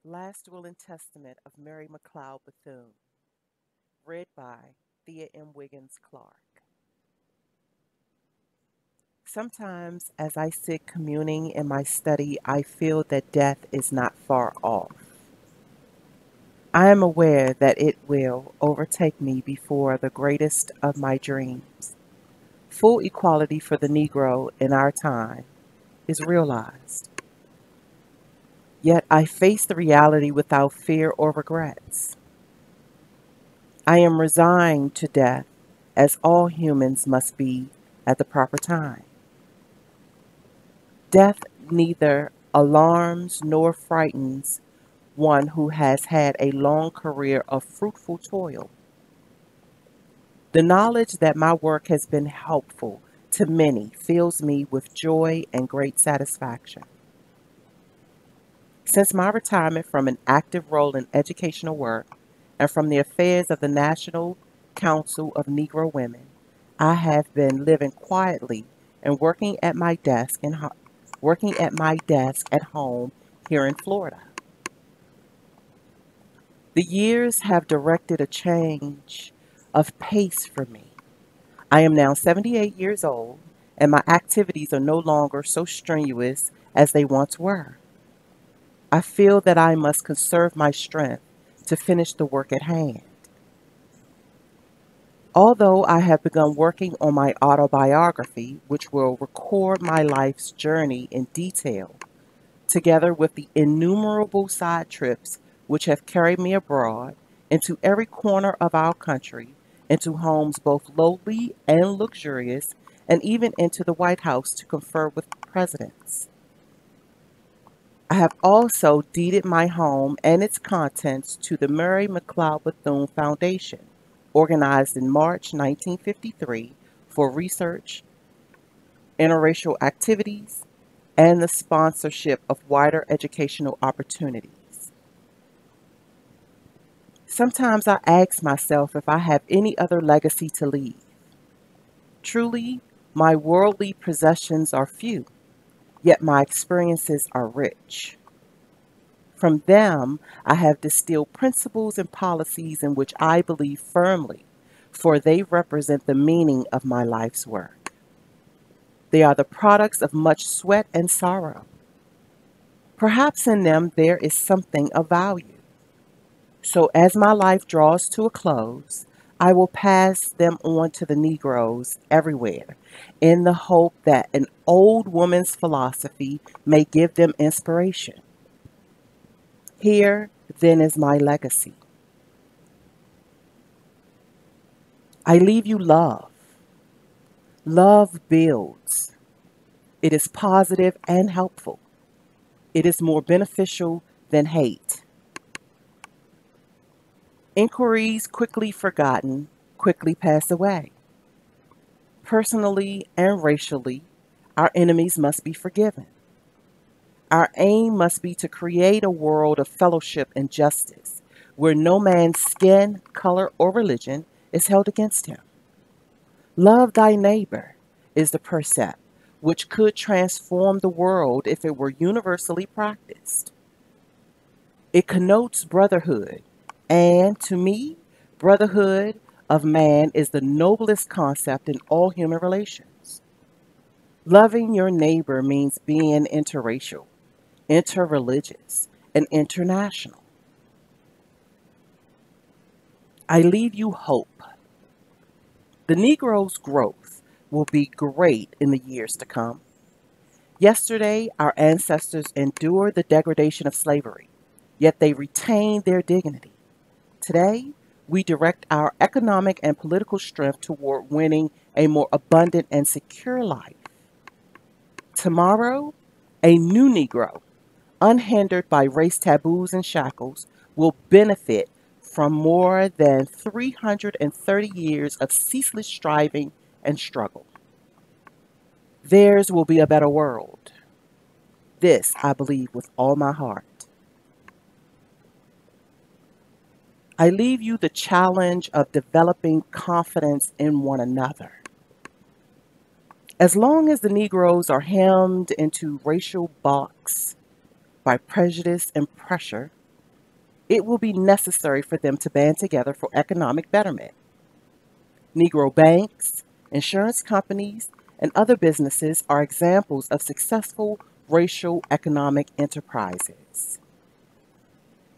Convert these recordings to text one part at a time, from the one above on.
Last Will and Testament of Mary McLeod Bethune, read by TheaM.W.C. Clark. Sometimes, as I sit communing in my study, I feel that death is not far off. I am aware that it will overtake me before the greatest of my dreams, full equality for the Negro in our time, is realized. Yet I face the reality without fear or regrets. I am resigned to death, as all humans must be at the proper time. Death neither alarms nor frightens one who has had a long career of fruitful toil. The knowledge that my work has been helpful to many fills me with joy and great satisfaction. Since my retirement from an active role in educational work and from the affairs of the National Council of Negro Women, I have been living quietly and working at my desk at home here in Florida. The years have directed a change of pace for me. I am now 78 years old, and my activities are no longer so strenuous as they once were. I feel that I must conserve my strength to finish the work at hand. Although I have begun working on my autobiography, which will record my life's journey in detail, together with the innumerable side trips which have carried me abroad into every corner of our country, into homes both lowly and luxurious, and even into the White House to confer with presidents. I have also deeded my home and its contents to the Mary McLeod Bethune Foundation, organized in March 1953 for research, interracial activities, and the sponsorship of wider educational opportunities. Sometimes I ask myself if I have any other legacy to leave. Truly, my worldly possessions are few, yet my experiences are rich. From them, I have distilled principles and policies in which I believe firmly, for they represent the meaning of my life's work. They are the products of much sweat and sorrow. Perhaps in them there is something of value. So as my life draws to a close, I will pass them on to the Negroes everywhere in the hope that an old woman's philosophy may give them inspiration. Here, then, is my legacy. I leave you love. Love builds. It is positive and helpful. It is more beneficial than hate. Inquiries quickly forgotten, quickly pass away. Personally and racially, our enemies must be forgiven. Our aim must be to create a world of fellowship and justice, where no man's skin, color, or religion is held against him. Love thy neighbor is the precept which could transform the world if it were universally practiced. It connotes brotherhood, and to me, brotherhood of man is the noblest concept in all human relations. Loving your neighbor means being interracial, interreligious, and international. I leave you hope. The Negro's growth will be great in the years to come. Yesterday, our ancestors endured the degradation of slavery, yet they retained their dignity. Today, we direct our economic and political strength toward winning a more abundant and secure life. Tomorrow, a new Negro, unhindered by race taboos and shackles, will benefit from more than 330 years of ceaseless striving and struggle. Theirs will be a better world. This I believe with all my heart. I leave you the challenge of developing confidence in one another. As long as the Negroes are hemmed into racial box by prejudice and pressure, It will be necessary for them to band together for economic betterment. Negro banks, insurance companies, and other businesses are examples of successful racial economic enterprises.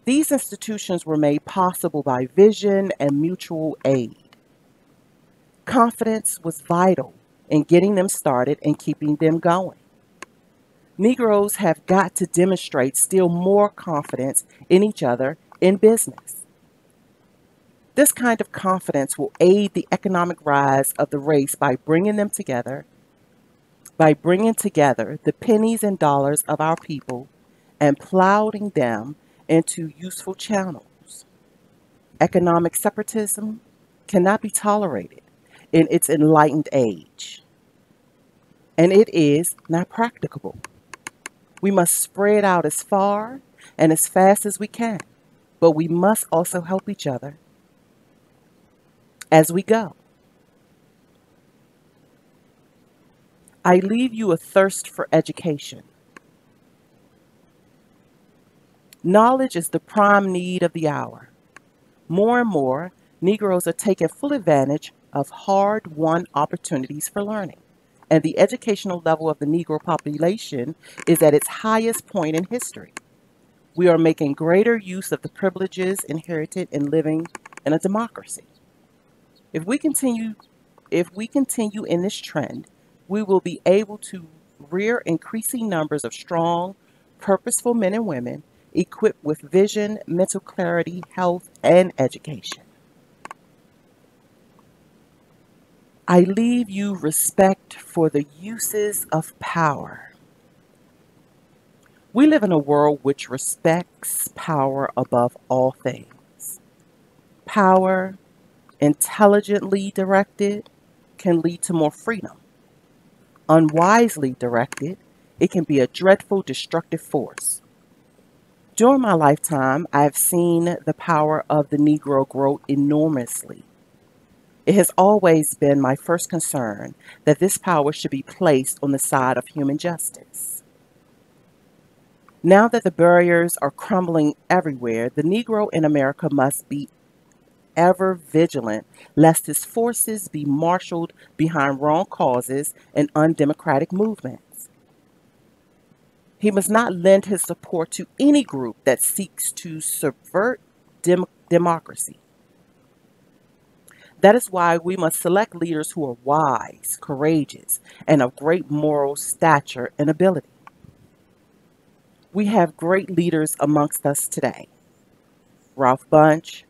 These institutions were made possible by vision and mutual aid. Confidence was vital in getting them started and keeping them going. Negroes have got to demonstrate still more confidence in each other in business. This kind of confidence will aid the economic rise of the race by bringing together the pennies and dollars of our people and plowing them into useful channels. Economic separatism cannot be tolerated in its enlightened age, and it is not practicable. We must spread out as far and as fast as we can, but we must also help each other as we go. I leave you a thirst for education. Knowledge is the prime need of the hour. More and more, Negroes are taking full advantage of hard-won opportunities for learning, and the educational level of the Negro population is at its highest point in history. We are making greater use of the privileges inherited in living in a democracy. If we continue in this trend, we will be able to rear increasing numbers of strong, purposeful men and women equipped with vision, mental clarity, health, and education. I leave you respect for the uses of power. We live in a world which respects power above all things. Power, intelligently directed, can lead to more freedom. Unwisely directed, it can be a dreadful, destructive force. During my lifetime, I have seen the power of the Negro grow enormously. It has always been my first concern that this power should be placed on the side of human justice. Now that the barriers are crumbling everywhere, the Negro in America must be ever vigilant lest his forces be marshaled behind wrong causes and undemocratic movements. He must not lend his support to any group that seeks to subvert democracy. That is why we must select leaders who are wise, courageous, and of great moral stature and ability. We have great leaders amongst us today. Ralph Bunche,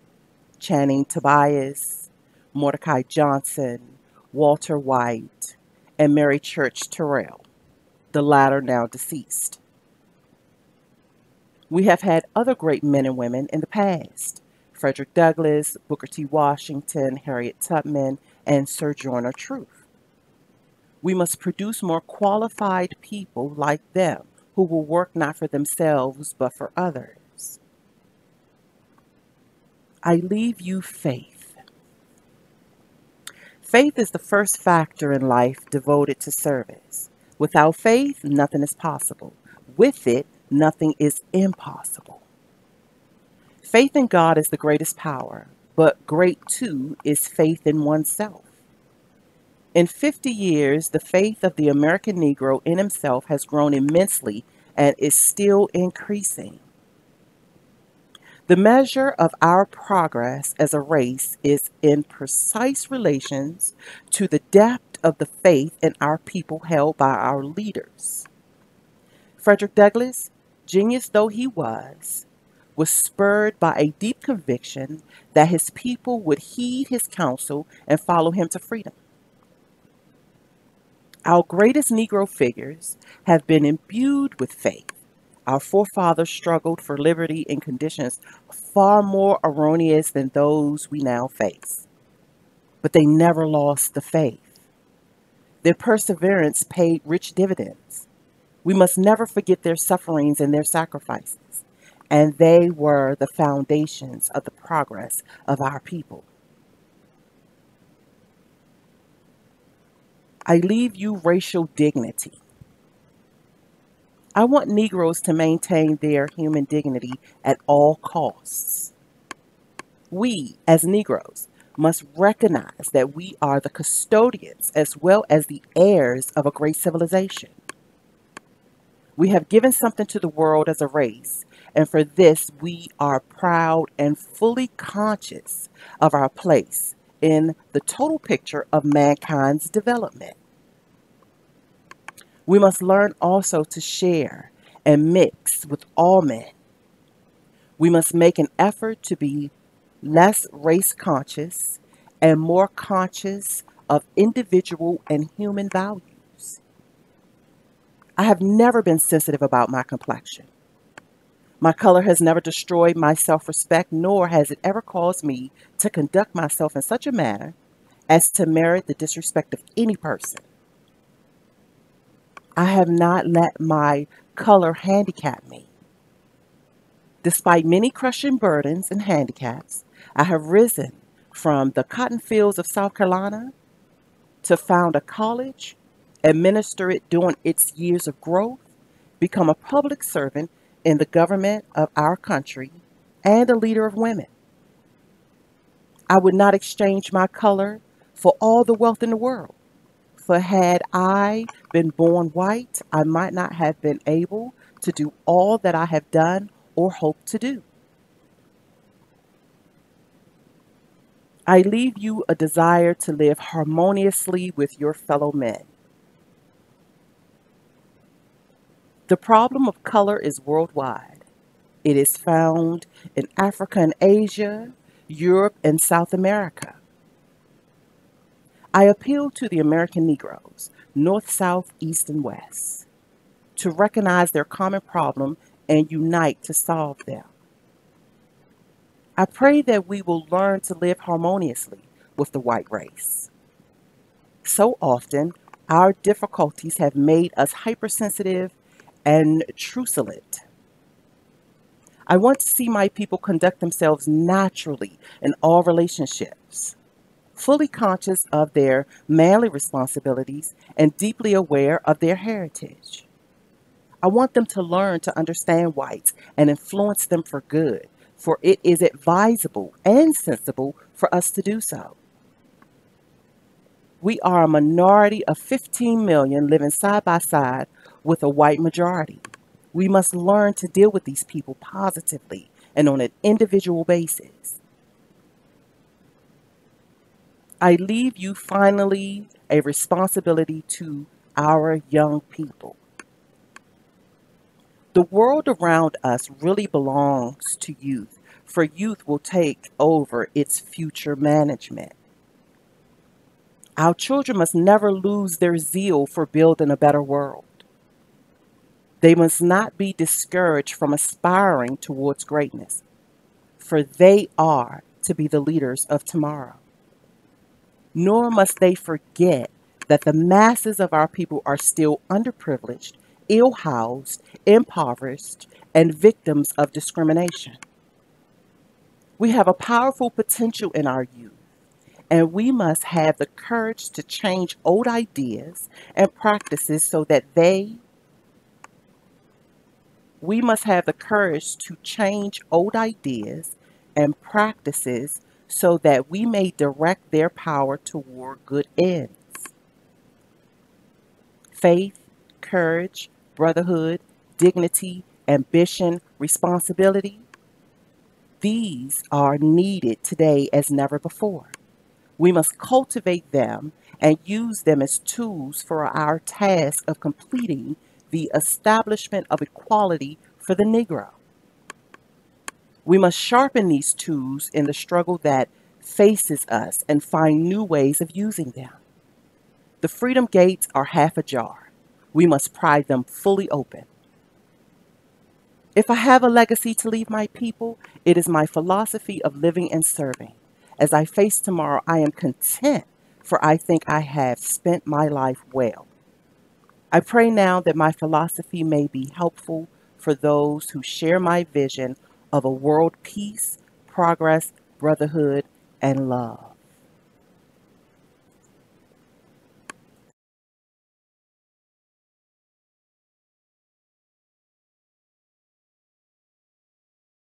Channing Tobias, Mordecai Johnson, Walter White, and Mary Church Terrell, the latter now deceased. We have had other great men and women in the past: Frederick Douglass, Booker T. Washington, Harriet Tubman, and Sojourner Truth. We must produce more qualified people like them who will work not for themselves but for others. I leave you faith. Faith is the first factor in life devoted to service. Without faith, nothing is possible. With it, nothing is impossible. Faith in God is the greatest power, but great too is faith in oneself. In 50 years, the faith of the American Negro in himself has grown immensely and is still increasing. The measure of our progress as a race is in precise relations to the depth of the faith in our people held by our leaders. Frederick Douglass, genius though he was spurred by a deep conviction that his people would heed his counsel and follow him to freedom. Our greatest Negro figures have been imbued with faith. Our forefathers struggled for liberty in conditions far more erroneous than those we now face. But they never lost the faith. Their perseverance paid rich dividends. We must never forget their sufferings and their sacrifices, and they were the foundations of the progress of our people. I leave you racial dignity. I want Negroes to maintain their human dignity at all costs. We, as Negroes, must recognize that we are the custodians as well as the heirs of a great civilization. We have given something to the world as a race, and for this we are proud and fully conscious of our place in the total picture of mankind's development. We must learn also to share and mix with all men. We must make an effort to be less race conscious and more conscious of individual and human values. I have never been sensitive about my complexion. My color has never destroyed my self respect, nor has it ever caused me to conduct myself in such a manner as to merit the disrespect of any person. I have not let my color handicap me. Despite many crushing burdens and handicaps, I have risen from the cotton fields of South Carolina to found a college, administer it during its years of growth, become a public servant in the government of our country, and a leader of women. I would not exchange my color for all the wealth in the world. For had I been born white, I might not have been able to do all that I have done or hope to do. I leave you a desire to live harmoniously with your fellow men. The problem of color is worldwide. It is found in Africa and Asia, Europe and South America. I appeal to the American Negroes, North, South, East, and West, to recognize their common problem and unite to solve them. I pray that we will learn to live harmoniously with the white race. So often, our difficulties have made us hypersensitive and truculent. I want to see my people conduct themselves naturally in all relationships, fully conscious of their manly responsibilities and deeply aware of their heritage. I want them to learn to understand whites and influence them for good, for it is advisable and sensible for us to do so. We are a minority of 15 million living side by side with a white majority. We must learn to deal with these people positively and on an individual basis. I leave you finally a responsibility to our young people. The world around us really belongs to youth, for youth will take over its future management. Our children must never lose their zeal for building a better world. They must not be discouraged from aspiring towards greatness, for they are to be the leaders of tomorrow. Nor must they forget that the masses of our people are still underprivileged, ill-housed, impoverished, and victims of discrimination. We have a powerful potential in our youth, and we must have the courage to change old ideas and practices so that we must have the courage to change old ideas and practices so that we may direct their power toward good ends. Faith, courage, brotherhood, dignity, ambition, responsibility. These are needed today as never before. We must cultivate them and use them as tools for our task of completing the establishment of equality for the Negro. We must sharpen these tools in the struggle that faces us and find new ways of using them. The freedom gates are half ajar. We must pry them fully open. If I have a legacy to leave my people, it is my philosophy of living and serving. As I face tomorrow, I am content, for I think I have spent my life well. I pray now that my philosophy may be helpful for those who share my vision of a world peace, progress, brotherhood, and love.